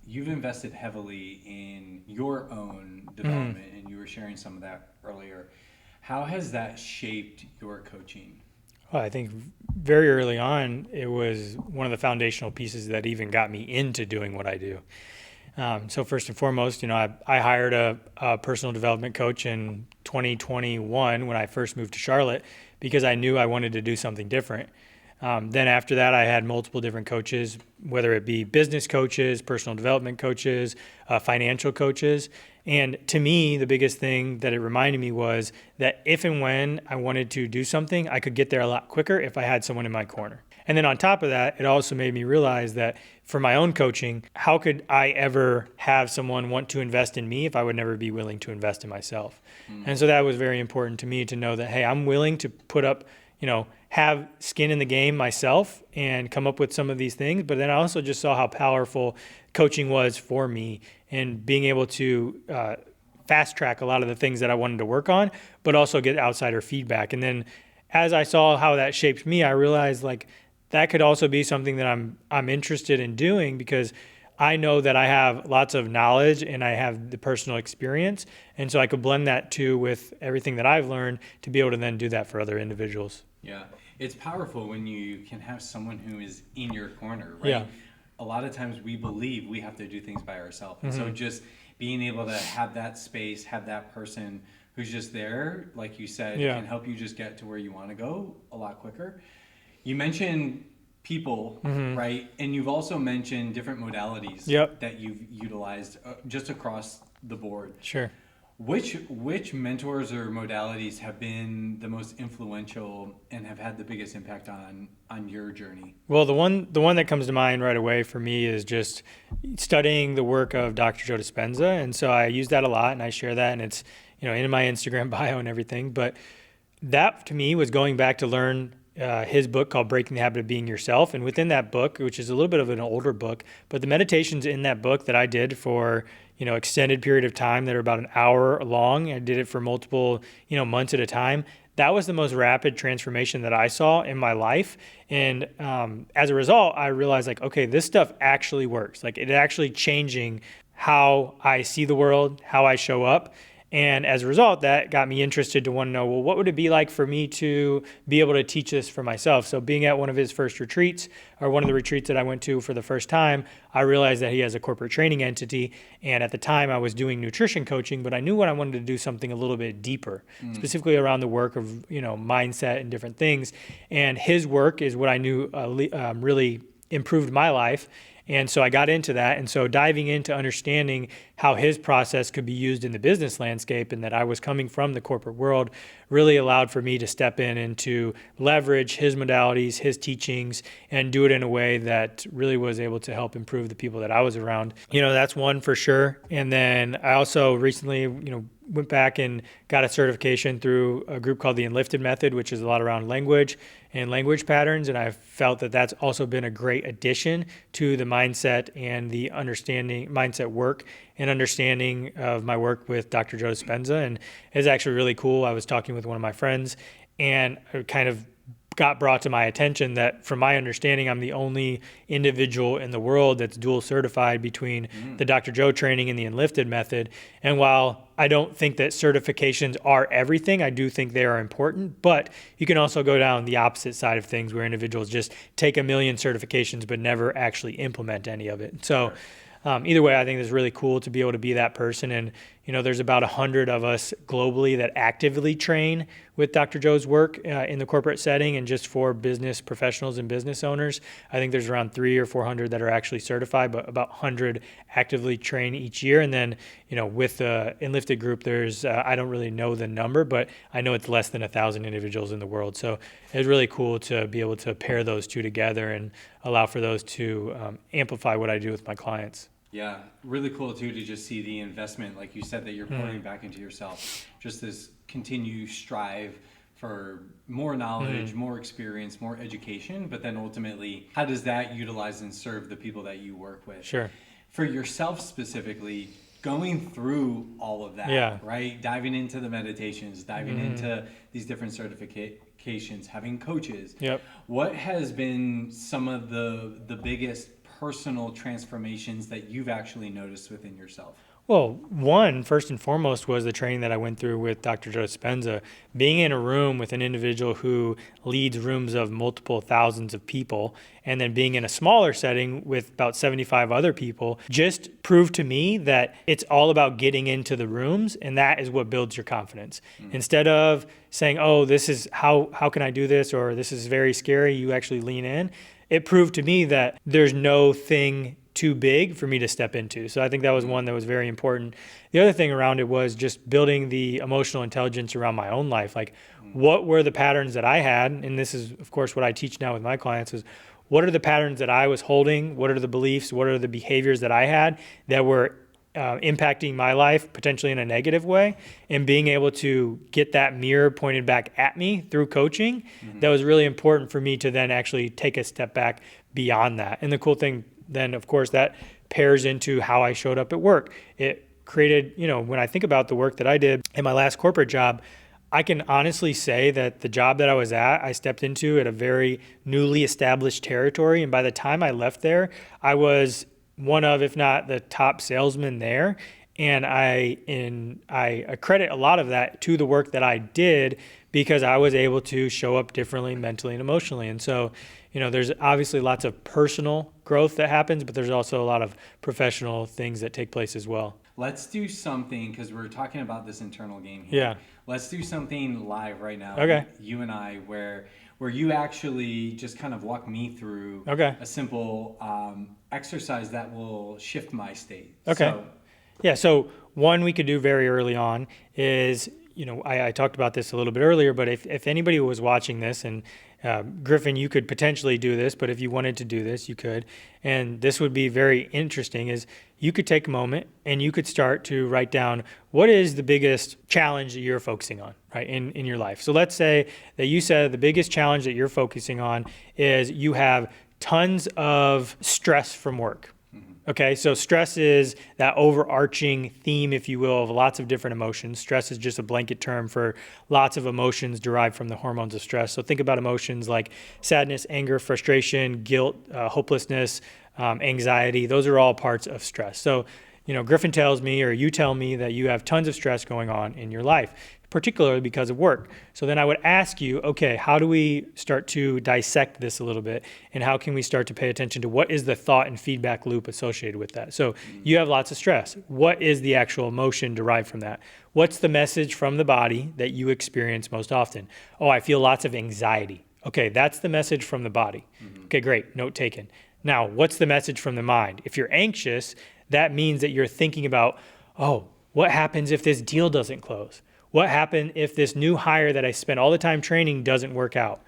you've invested heavily in your own development, and you were sharing some of that earlier. How has that shaped your coaching? Well, I think very early on, it was one of the foundational pieces that even got me into doing what I do. So first and foremost, I hired a personal development coach in 2021 when I first moved to Charlotte because I knew I wanted to do something different. Then after that, I had multiple different coaches, whether it be business coaches, personal development coaches, financial coaches. And to me, the biggest thing that it reminded me was that if and when I wanted to do something, I could get there a lot quicker if I had someone in my corner. And then on top of that, it also made me realize that for my own coaching, how could I ever have someone want to invest in me if I would never be willing to invest in myself? And so that was very important to me to know that, hey, I'm willing to put up, have skin in the game myself and come up with some of these things. But then I also just saw how powerful coaching was for me and being able to fast track a lot of the things that I wanted to work on, but also get outsider feedback. And then as I saw how that shaped me, I realized like that could also be something that I'm interested in doing because I know that I have lots of knowledge and I have the personal experience. And so I could blend that too with everything that I've learned to be able to then do that for other individuals. Yeah, it's powerful when you can have someone who is in your corner, right? Yeah. A lot of times we believe we have to do things by ourselves. And so just being able to have that space, have that person who's just there, like you said, Yeah. can help you just get to where you want to go a lot quicker. You mentioned people, right? And you've also mentioned different modalities Yep. that you've utilized just across the board. Sure. Which mentors or modalities have been the most influential and have had the biggest impact on your journey? Well, the one that comes to mind right away for me is just studying the work of Dr. Joe Dispenza, and so I use that a lot, and I share that, and it's in my Instagram bio and everything. But that to me was going back to learn his book called Breaking the Habit of Being Yourself. And within that book, which is a little bit of an older book, but the meditations in that book that I did for, extended period of time that are about an hour long, I did it for multiple, months at a time. That was the most rapid transformation that I saw in my life. And as a result, I realized like, okay, this stuff actually works. Like it actually changing how I see the world, how I show up. And as a result, that got me interested to want to know, well, what would it be like for me to be able to teach this for myself? So being at one of his first retreats, or one of the retreats that I went to for the first time, I realized that he has a corporate training entity. And at the time I was doing nutrition coaching, but I knew what I wanted to do something a little bit deeper, specifically around the work of, mindset and different things. And his work is what I knew really improved my life. And so I got into that. And so diving into understanding how his process could be used in the business landscape and that I was coming from the corporate world really allowed for me to step in and to leverage his modalities, his teachings, and do it in a way that really was able to help improve the people that I was around. That's one for sure. And then I also recently, went back and got a certification through a group called the Enlifted Method, which is a lot around language and language patterns. And I felt that that's also been a great addition to the mindset and the mindset work and understanding of my work with Dr. Joe Dispenza. And it's actually really cool. I was talking with one of my friends and I kind of got brought to my attention that from my understanding, I'm the only individual in the world that's dual certified between the Dr. Joe training and the Enlifted method. And while I don't think that certifications are everything, I do think they are important, but you can also go down the opposite side of things where individuals just take a million certifications but never actually implement any of it. So either way, I think it's really cool to be able to be that person. And, there's about 100 of us globally that actively train with Dr. Joe's work in the corporate setting and just for business professionals and business owners. I think there's around 300 or 400 that are actually certified, but about 100 actively train each year. And then, with the Enlifted group, there's, I don't really know the number, but I know it's less than 1,000 individuals in the world. So it's really cool to be able to pair those two together and allow for those to amplify what I do with my clients. Yeah, really cool too to just see the investment, like you said, that you're pouring back into yourself. Just this continued strive for more knowledge, more experience, more education, but then ultimately, how does that utilize and serve the people that you work with? Sure. For yourself specifically, going through all of that, Yeah. right? Diving into the meditations, diving into these different certifications, having coaches. Yep. What has been some of the biggest personal transformations that you've actually noticed within yourself? Well, one, first and foremost, was the training that I went through with Dr. Joe Dispenza. Being in a room with an individual who leads rooms of multiple thousands of people, and then being in a smaller setting with about 75 other people, just proved to me that it's all about getting into the rooms, and that is what builds your confidence. Instead of saying, oh, this is how can I do this, or this is very scary, you actually lean in. It proved to me that there's no thing too big for me to step into. So I think that was one that was very important. The other thing around it was just building the emotional intelligence around my own life. Like, what were the patterns that I had? And this is, of course, what I teach now with my clients is, what are the patterns that I was holding? What are the beliefs? What are the behaviors that I had that were impacting my life potentially in a negative way? And being able to get that mirror pointed back at me through coaching, that was really important for me to then actually take a step back beyond that. And the cool thing then, of course, that pairs into how I showed up at work. It created, when I think about the work that I did in my last corporate job, I can honestly say that the job that I was at, I stepped into at a very newly established territory. And by the time I left there, I was one of, if not the top salesman there. And I credit a lot of that to the work that I did, because I was able to show up differently mentally and emotionally. And so, there's obviously lots of personal growth that happens, but there's also a lot of professional things that take place as well. Let's do something, because we're talking about this internal game here. Yeah. Let's do something live right now. Okay. You and I, where you actually just kind of walk me through a simple exercise that will shift my state. Okay. Yeah. So one we could do very early on is, I talked about this a little bit earlier, but if anybody was watching this, and Griffin, you could potentially do this, but if you wanted to do this, you could. And this would be very interesting, is you could take a moment and you could start to write down, what is the biggest challenge that you're focusing on, right, in your life. So let's say that you said the biggest challenge that you're focusing on is you have tons of stress from work. Okay, so stress is that overarching theme, if you will, of lots of different emotions. Stress is just a blanket term for lots of emotions derived from the hormones of stress. So think about emotions like sadness, anger, frustration, guilt, hopelessness, anxiety. Those are all parts of stress. So, Griffin tells me, or you tell me, that you have tons of stress going on in your life, particularly because of work. So then I would ask you, okay, how do we start to dissect this a little bit? And how can we start to pay attention to what is the thought and feedback loop associated with that? So you have lots of stress. What is the actual emotion derived from that? What's the message from the body that you experience most often? Oh, I feel lots of anxiety. Okay, that's the message from the body. Okay, great, note taken. Now, what's the message from the mind? If you're anxious, that means that you're thinking about, oh, what happens if this deal doesn't close? What happened if this new hire that I spent all the time training doesn't work out?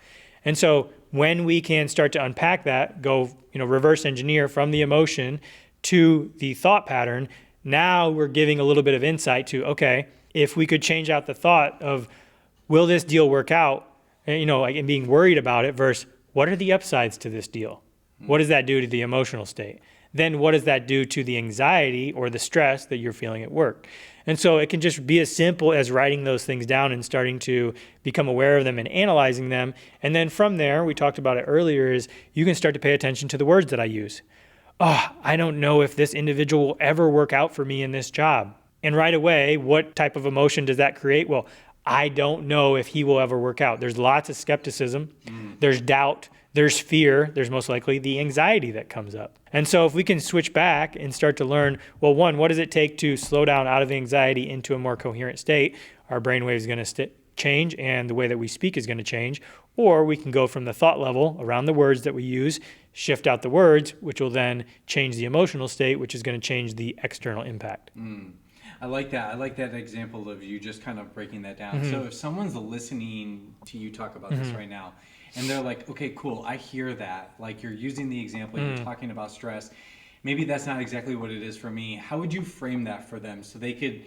And so when we can start to unpack that, go, reverse engineer from the emotion to the thought pattern, now we're giving a little bit of insight to, okay, if we could change out the thought of, will this deal work out? And being worried about it versus, what are the upsides to this deal? What does that do to the emotional state? Then what does that do to the anxiety or the stress that you're feeling at work? And so it can just be as simple as writing those things down and starting to become aware of them and analyzing them. And then from there, we talked about it earlier, is you can start to pay attention to the words that I use. Oh, I don't know if this individual will ever work out for me in this job. And right away, what type of emotion does that create? Well, I don't know if he will ever work out. There's lots of skepticism. There's doubt. There's fear. There's most likely the anxiety that comes up. And so if we can switch back and start to learn, well, one, what does it take to slow down out of anxiety into a more coherent state? Our brainwave is going to change, and the way that we speak is going to change. Or we can go from the thought level around the words that we use, shift out the words, which will then change the emotional state, which is going to change the external impact. I like that. I like that example of you just kind of breaking that down. So if someone's listening to you talk about this right now, and they're like, okay, cool, I hear that. Like, you're using the example, you're talking about stress. Maybe that's not exactly what it is for me. How would you frame that for them so they could,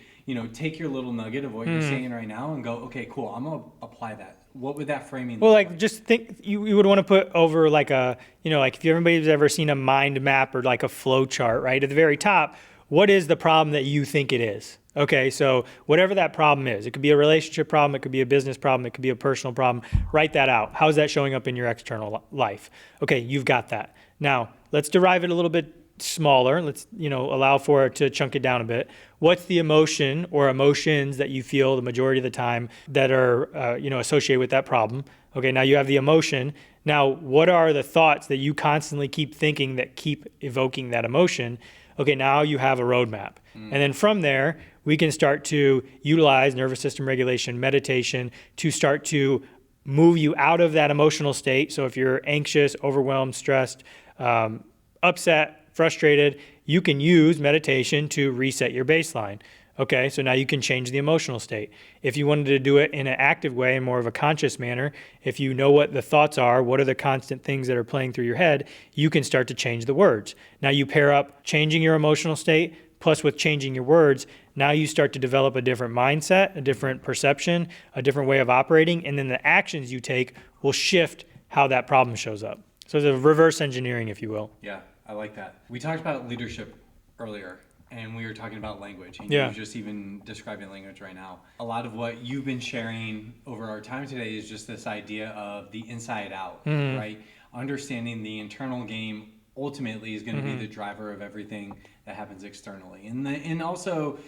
take your little nugget of what you're saying right now and go, okay, cool, I'm going to apply that. What would that framing Well, look like, just think, you would want to put over like a, like if everybody's ever seen a mind map or like a flow chart, right? At the very top, what is the problem that you think it is? Okay, so whatever that problem is, it could be a relationship problem, it could be a business problem, it could be a personal problem, write that out. How is that showing up in your external life? Okay, you've got that. Now, let's derive it a little bit smaller. Let's, allow for it to chunk it down a bit. What's the emotion or emotions that you feel the majority of the time that are, associated with that problem? Okay, now you have the emotion. Now, what are the thoughts that you constantly keep thinking that keep evoking that emotion? Okay, now you have a roadmap. And then from there, we can start to utilize nervous system regulation, meditation to start to move you out of that emotional state. So if you're anxious, overwhelmed, stressed, upset, frustrated, you can use meditation to reset your baseline. Okay, so now you can change the emotional state. If you wanted to do it in an active way, in more of a conscious manner, if you know what the thoughts are, what are the constant things that are playing through your head, you can start to change the words. Now you pair up changing your emotional state plus with changing your words. Now you start to develop a different mindset, a different perception, a different way of operating, and then the actions you take will shift how that problem shows up. So it's a reverse engineering, if you will. Yeah, I like that. We talked about leadership earlier, and we were talking about language, and Yeah. you're just even describing language right now. A lot of what you've been sharing over our time today is just this idea of the inside out, right? Understanding the internal game ultimately is going to be the driver of everything that happens externally, and also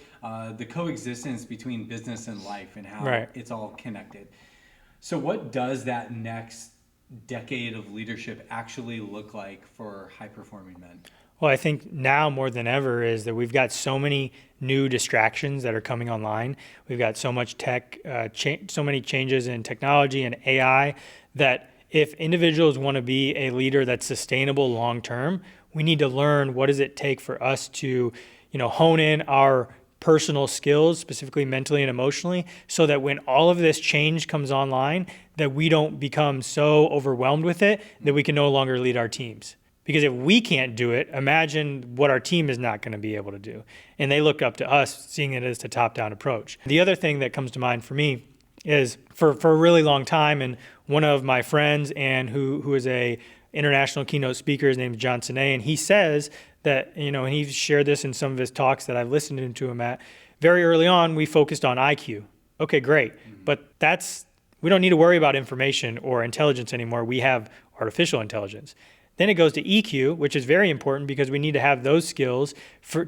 the coexistence between business and life and how Right. it's all connected. So what does that next decade of leadership actually look like for high-performing men? Well, I think now more than ever is that we've got so many new distractions that are coming online. We've got so much tech, so many changes in technology and AI that if individuals want to be a leader that's sustainable long-term, we need to learn what does it take for us to, hone in our personal skills, specifically mentally and emotionally, so that when all of this change comes online, that we don't become so overwhelmed with it that we can no longer lead our teams. Because if we can't do it, imagine what our team is not going to be able to do. And they look up to us, seeing it as a top-down approach. The other thing that comes to mind for me is for a really long time, and one of my friends and who is a international keynote speaker, his name is John Sinet, and he says that, and he's shared this in some of his talks that I've listened to him at, very early on, we focused on IQ. Okay, great. But we don't need to worry about information or intelligence anymore. We have artificial intelligence. Then it goes to EQ, which is very important because we need to have those skills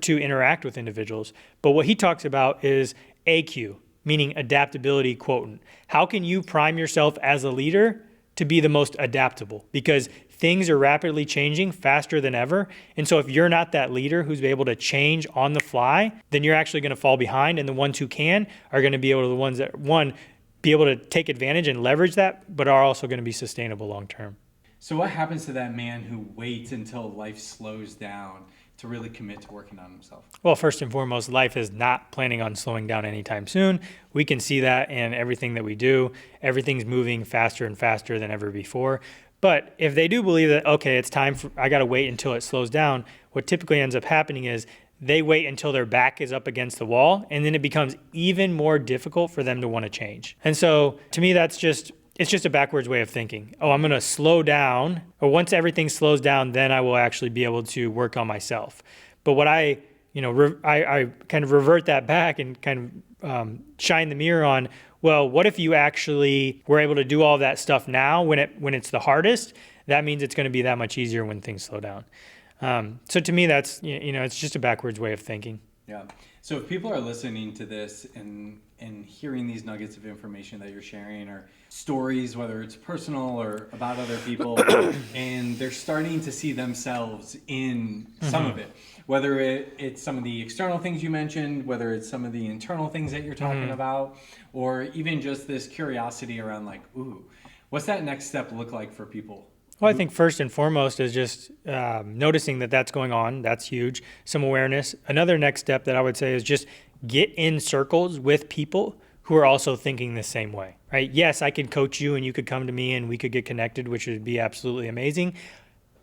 to interact with individuals. But what he talks about is AQ, meaning adaptability quotient. How can you prime yourself as a leader to be the most adaptable? Because things are rapidly changing faster than ever. And so if you're not that leader who's able to change on the fly, then you're actually going to fall behind. And the ones who can are going to be able to the ones that, one, be able to take advantage and leverage that, but are also going to be sustainable long term. So what happens to that man who waits until life slows down to really commit to working on himself? Well, first and foremost, life is not planning on slowing down anytime soon. We can see that in everything that we do. Everything's moving faster and faster than ever before. But if they do believe that, okay, it's time I got to wait until it slows down, what typically ends up happening is they wait until their back is up against the wall, and then it becomes even more difficult for them to want to change. And so to me, it's just a backwards way of thinking. Oh, I'm going to slow down, or once everything slows down, then I will actually be able to work on myself. But what I kind of revert that back and kind of shine the mirror on, well, what if you actually were able to do all that stuff now when it's the hardest? That means it's going to be that much easier when things slow down. So to me, that's, it's just a backwards way of thinking. Yeah. So if people are listening to this and hearing these nuggets of information that you're sharing, or stories, whether it's personal or about other people, and they're starting to see themselves in some of it, whether it's some of the external things you mentioned, whether it's some of the internal things that you're talking about, or even just this curiosity around like, ooh, what's that next step look like for people? Well, I think first and foremost is just noticing that that's going on. That's huge. Some awareness. Another next step that I would say is just get in circles with people who are also thinking the same way, right? Yes, I could coach you and you could come to me and we could get connected, which would be absolutely amazing.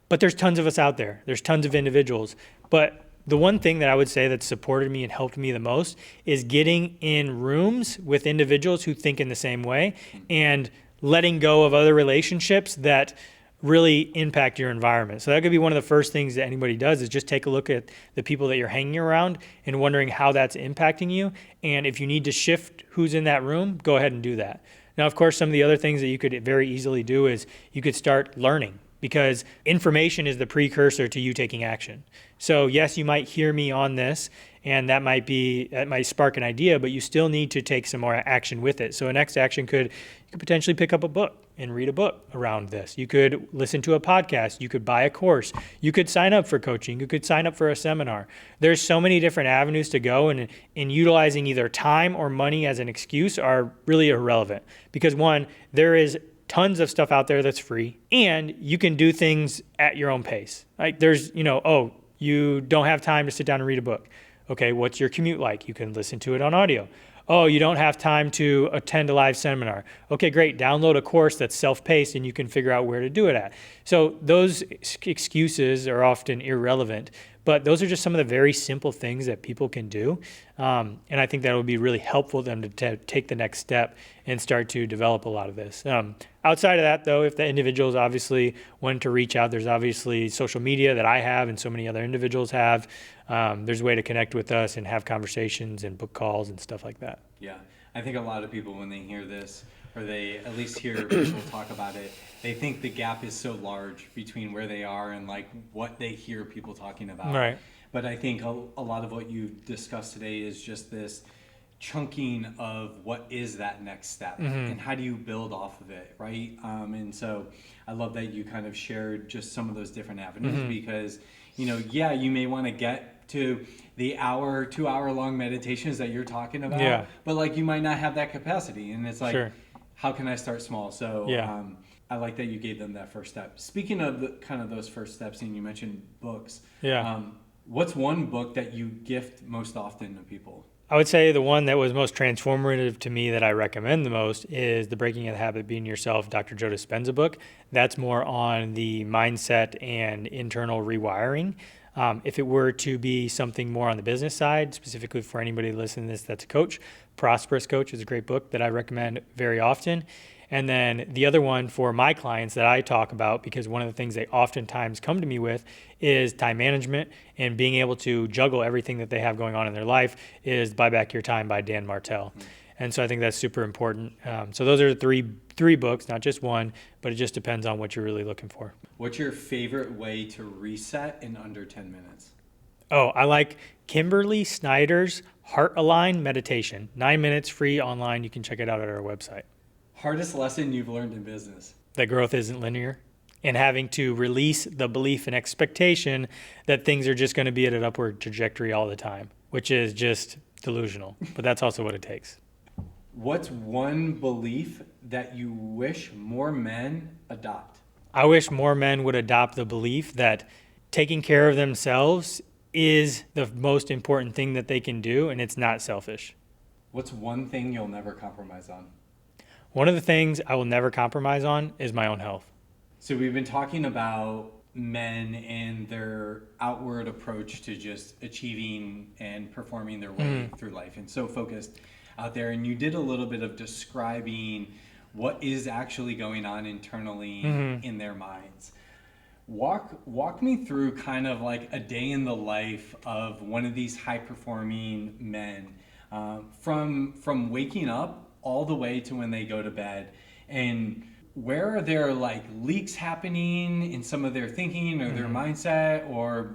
But there's tons of us out there. There's tons of individuals. But the one thing that I would say that supported me and helped me the most is getting in rooms with individuals who think in the same way and letting go of other relationships that really impact your environment. So that could be one of the first things that anybody does is just take a look at the people that you're hanging around and wondering how that's impacting you. And if you need to shift who's in that room, go ahead and do that. Now, of course, some of the other things that you could very easily do is you could start learning, because information is the precursor to you taking action. So yes, you might hear me on this, and that might spark an idea, but you still need to take some more action with it. So a next action you could potentially pick up a book and read a book around this. You could listen to a podcast. You could buy a course. You could sign up for coaching. You could sign up for a seminar. There's so many different avenues to go, and in utilizing either time or money as an excuse are really irrelevant, because one, there is tons of stuff out there that's free, and you can do things at your own pace. Like there's, oh, you don't have time to sit down and read a book. Okay, what's your commute like? You can listen to it on audio. Oh, you don't have time to attend a live seminar. Okay, great. Download a course that's self-paced and you can figure out where to do it at. So those excuses are often irrelevant, but those are just some of the very simple things that people can do. And I think that would be really helpful to them to take the next step and start to develop a lot of this. Outside of that, though, if the individuals obviously want to reach out, there's obviously social media that I have and so many other individuals have. There's a way to connect with us and have conversations and book calls and stuff like that. Yeah, I think a lot of people, when they hear this, or they at least hear people talk about it, they think the gap is so large between where they are and like what they hear people talking about. Right. But I think a lot of what you've discussed today is just this chunking of what is that next step and how do you build off of it, right? And so I love that you kind of shared just some of those different avenues because, you may want to get to the 2-hour long meditations that you're talking about, but like you might not have that capacity. And it's like, how can I start small? So I like that you gave them that first step. Speaking of the, kind of those first steps, and you mentioned books, what's one book that you gift most often to people? I would say the one that was most transformative to me that I recommend the most is The Breaking of the Habit of Being Yourself, Dr. Joe Dispenza book. That's more on the mindset and internal rewiring. If it were to be something more on the business side, specifically for anybody listening to this that's a coach, Prosperous Coach is a great book that I recommend very often. And then the other one for my clients that I talk about, because one of the things they oftentimes come to me with is time management and being able to juggle everything that they have going on in their life, is Buy Back Your Time by Dan Martell. And so I think that's super important. So those are three books, not just one, but it just depends on what you're really looking for. What's your favorite way to reset in under 10 minutes? Oh, I like Kimberly Snyder's Heart Align Meditation. 9 minutes free online. You can check it out at our website. Hardest lesson you've learned in business? That growth isn't linear, and having to release the belief and expectation that things are just going to be at an upward trajectory all the time, which is just delusional, but that's also what it takes. What's one belief that you wish more men adopt? I wish more men would adopt the belief that taking care of themselves is the most important thing that they can do, and it's not selfish. What's one thing you'll never compromise on? One of the things I will never compromise on is my own health. So we've been talking about men and their outward approach to just achieving and performing their way through life, and so focused out there. And you did a little bit of describing what is actually going on internally in their minds. Walk me through kind of like a day in the life of one of these high performing men, from waking up all the way to when they go to bed, and where are there like leaks happening in some of their thinking or their mindset, or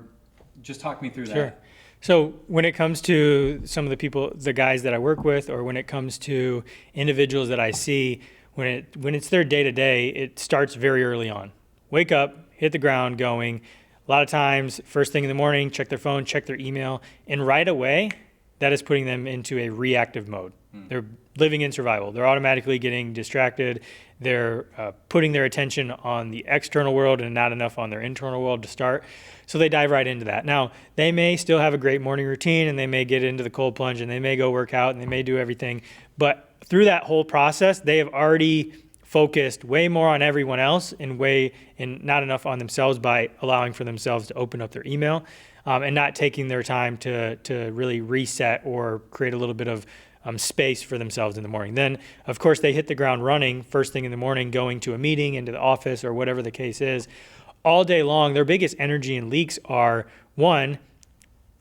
just talk me through that. Sure. So when it comes to some of the people, the guys that I work with, or when it comes to individuals that I see, when it's their day to day, it starts very early on. Wake up, hit the ground going. A lot of times, first thing in the morning, check their phone, check their email, and right away, that is putting them into a reactive mode. They're living in survival. They're automatically getting distracted. They're putting their attention on the external world and not enough on their internal world to start. So they dive right into that. Now, they may still have a great morning routine, and they may get into the cold plunge, and they may go work out, and they may do everything. But through that whole process, they have already focused way more on everyone else and not enough on themselves by allowing for themselves to open up their email and not taking their time to really reset or create a little bit of space for themselves in the morning. Then, of course, they hit the ground running first thing in the morning, going to a meeting, into the office, or whatever the case is. All day long, their biggest energy and leaks are, one,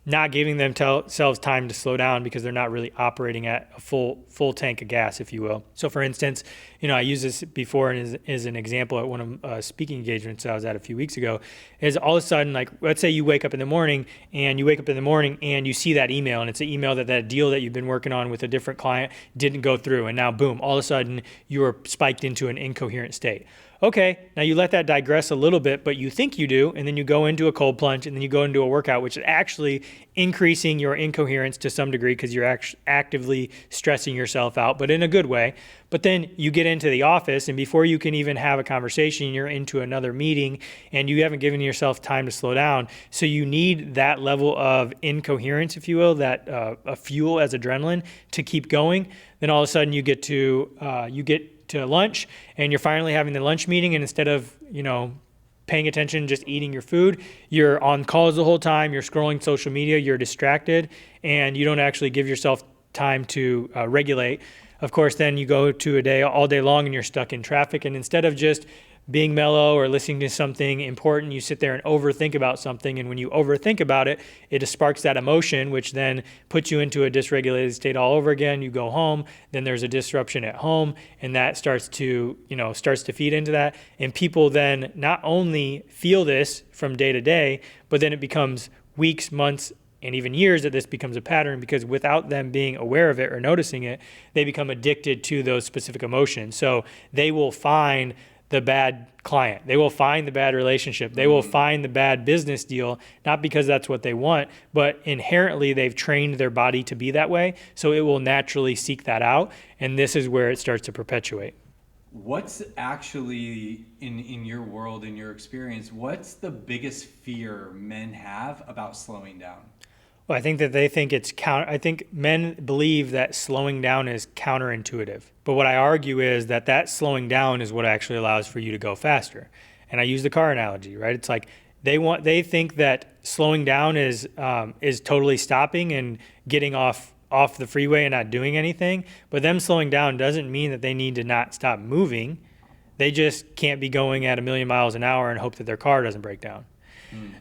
not giving themselves time to slow down because they're not really operating at a full tank of gas, if you will. So for instance, I used this before as an example at one of speaking engagements I was at a few weeks ago, is all of a sudden, like, let's say you wake up in the morning and you see that email, and it's an email that deal that you've been working on with a different client didn't go through, and now boom, all of a sudden you are spiked into an incoherent state. Okay, now you let that digress a little bit, but you think you do, and then you go into a cold plunge, and then you go into a workout, which is actually increasing your incoherence to some degree because you're actively stressing yourself out, but in a good way. But then you get into the office, and before you can even have a conversation, you're into another meeting, and you haven't given yourself time to slow down. So you need that level of incoherence, if you will, that a fuel as adrenaline to keep going. Then all of a sudden you get to lunch, and you're finally having the lunch meeting, and instead of paying attention, just eating your food, you're on calls the whole time, you're scrolling social media, you're distracted, and you don't actually give yourself time to regulate. Of course, then you go to a day all day long and you're stuck in traffic, and instead of just being mellow or listening to something important, you sit there and overthink about something. And when you overthink about it, it sparks that emotion, which then puts you into a dysregulated state all over again. You go home, then there's a disruption at home, and that starts to feed into that. And people then not only feel this from day to day, but then it becomes weeks, months, and even years that this becomes a pattern, because without them being aware of it or noticing it, they become addicted to those specific emotions. So they will find the bad client. They will find the bad relationship. They will find the bad business deal, not because that's what they want, but inherently they've trained their body to be that way. So it will naturally seek that out. And this is where it starts to perpetuate. What's actually, in your world, in your experience, what's the biggest fear men have about slowing down? Well, I think that they think I think men believe that slowing down is counterintuitive. But what I argue is that slowing down is what actually allows for you to go faster. And I use the car analogy, right? It's like they think that slowing down is totally stopping and getting off the freeway and not doing anything. But them slowing down doesn't mean that they need to not stop moving. They just can't be going at 1,000,000 miles an hour and hope that their car doesn't break down.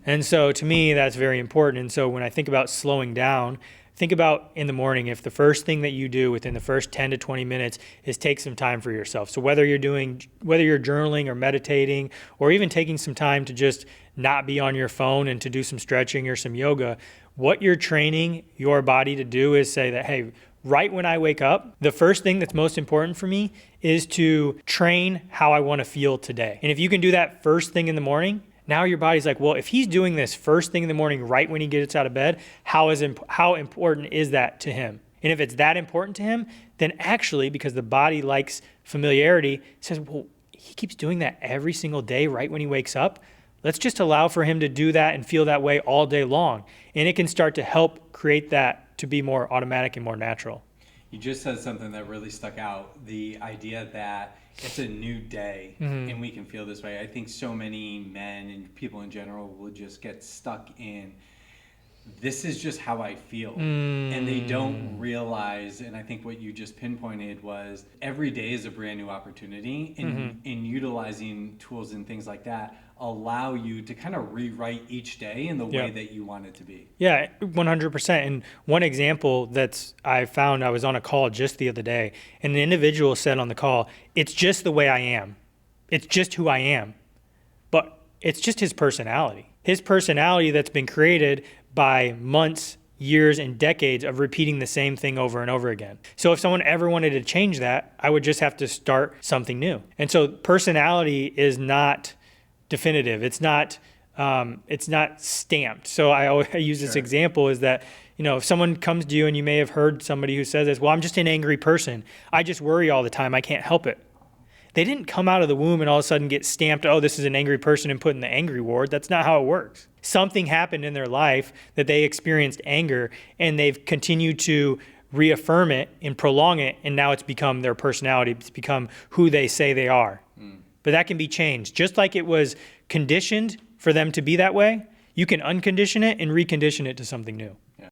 And so to me, that's very important. And so when I think about slowing down, think about in the morning, if the first thing that you do within the first 10 to 20 minutes is take some time for yourself. So whether you're journaling or meditating, or even taking some time to just not be on your phone and to do some stretching or some yoga, what you're training your body to do is say that, hey, right when I wake up, the first thing that's most important for me is to train how I want to feel today. And if you can do that first thing in the morning, now your body's like, well, if he's doing this first thing in the morning, right when he gets out of bed, how important is that to him? And if it's that important to him, then actually, because the body likes familiarity, it says, well, he keeps doing that every single day right when he wakes up. Let's just allow for him to do that and feel that way all day long. And it can start to help create that to be more automatic and more natural. You just said something that really stuck out, the idea that it's a new day, and we can feel this way. I think so many men and people in general will just get stuck in, this is just how I feel. And they don't realize, and I think what you just pinpointed was, every day is a brand new opportunity, and in utilizing tools and things like that allow you to kind of rewrite each day in the way that you want it to be. Yeah, 100%. And one example that's I found, I was on a call just the other day, and an individual said on the call, it's just the way I am. It's just who I am. But it's just his personality. His personality that's been created by months, years, and decades of repeating the same thing over and over again. So if someone ever wanted to change that, I would just have to start something new. And so personality is not definitive. It's not stamped. So I use this example is that, if someone comes to you, and you may have heard somebody who says this, well, I'm just an angry person. I just worry all the time. I can't help it. They didn't come out of the womb and all of a sudden get stamped, oh, this is an angry person, and put in the angry ward. That's not how it works. Something happened in their life that they experienced anger, and they've continued to reaffirm it and prolong it, and now it's become their personality. It's become who they say they are. But that can be changed. Just like it was conditioned for them to be that way, you can uncondition it and recondition it to something new.